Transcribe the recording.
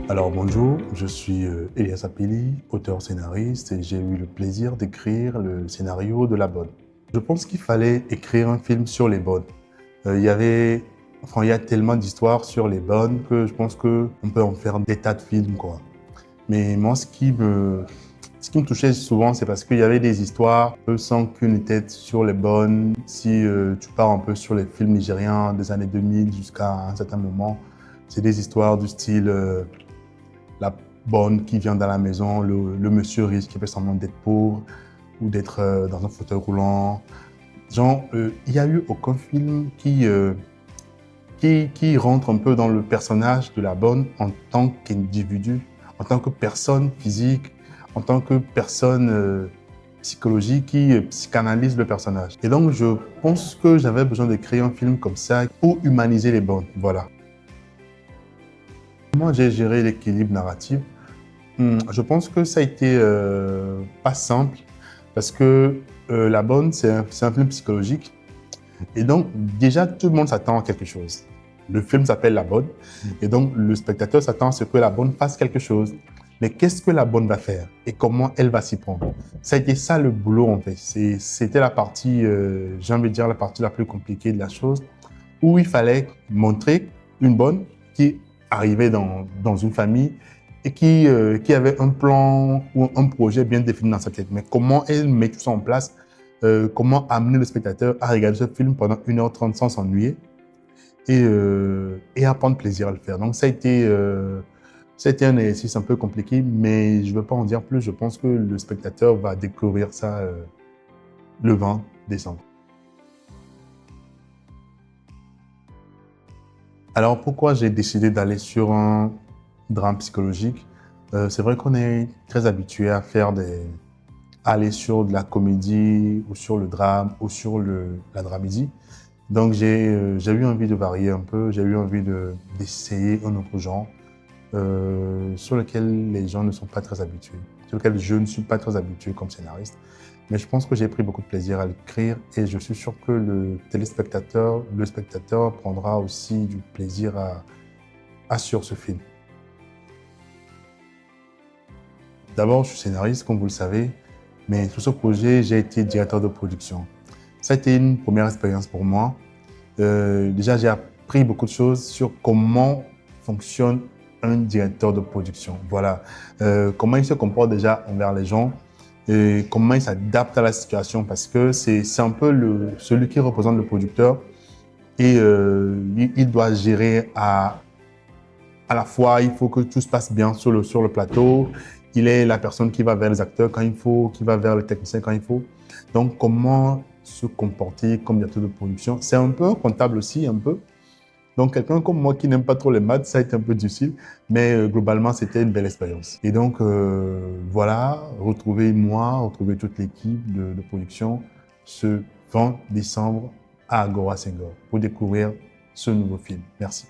Alors bonjour, je suis Elias Apili, auteur-scénariste et j'ai eu le plaisir d'écrire le scénario de La Bonne. Je pense qu'il fallait écrire un film sur les bonnes. Il y a tellement d'histoires sur les bonnes que je pense qu'on peut en faire des tas de films, quoi. Mais moi, ce qui me touchait souvent, c'est parce qu'il y avait des histoires sans qu'une tête sur les bonnes. Si tu pars un peu sur les films nigériens des années 2000 jusqu'à un certain moment, c'est des histoires du style la bonne qui vient dans la maison, le monsieur riche qui fait semblant d'être pauvre ou d'être dans un fauteuil roulant. Genre, il n'y a eu aucun film qui rentre un peu dans le personnage de la bonne en tant qu'individu, en tant que personne physique, en tant que personne psychologique qui psychanalyse le personnage. Et donc, je pense que j'avais besoin de créer un film comme ça pour humaniser les bonnes. Voilà. Comment j'ai géré l'équilibre narratif? Je pense que ça a été pas simple parce que La Bonne, c'est un film psychologique. Et donc, déjà, tout le monde s'attend à quelque chose. Le film s'appelle La Bonne. Et donc, le spectateur s'attend à ce que La Bonne fasse quelque chose. Mais qu'est-ce que La Bonne va faire et comment elle va s'y prendre? Ça a été ça le boulot, en fait. C'était la partie, j'ai envie de dire, la partie la plus compliquée de la chose, où il fallait montrer une bonne qui arrivait dans une famille et qui avait un plan ou un projet bien défini dans sa tête. Mais comment elle met tout ça en place, comment amener le spectateur à regarder ce film pendant 1h30 sans s'ennuyer et à prendre plaisir à le faire. Donc ça a été un exercice un peu compliqué, mais je ne veux pas en dire plus. Je pense que le spectateur va découvrir ça le 20 décembre. Alors, pourquoi j'ai décidé d'aller sur un drame psychologique? C'est vrai qu'on est très habitué à aller sur de la comédie ou sur le drame ou sur la dramédie. Donc, j'ai eu envie de varier un peu, j'ai eu envie d'essayer un autre genre sur lequel les gens ne sont pas très habitués, sur lequel je ne suis pas très habitué comme scénariste. Mais je pense que j'ai pris beaucoup de plaisir à l'écrire et je suis sûr que le spectateur prendra aussi du plaisir sur ce film. D'abord, je suis scénariste, comme vous le savez, mais sur ce projet, j'ai été directeur de production. Ça a été une première expérience pour moi. Déjà, j'ai appris beaucoup de choses sur comment fonctionne un directeur de production. Voilà. Comment il se comporte déjà envers les gens, et comment il s'adapte à la situation, parce que c'est un peu celui qui représente le producteur et il doit gérer à la fois, il faut que tout se passe bien sur le plateau. Il est la personne qui va vers les acteurs quand il faut, qui va vers les techniciens quand il faut. Donc, comment se comporter comme directeur de production? C'est un peu un comptable aussi, un peu. Donc, quelqu'un comme moi qui n'aime pas trop les maths, ça a été un peu difficile, mais globalement, c'était une belle expérience. Et donc, voilà, retrouver toute l'équipe de production ce 20 décembre à Agora Senghor pour découvrir ce nouveau film. Merci.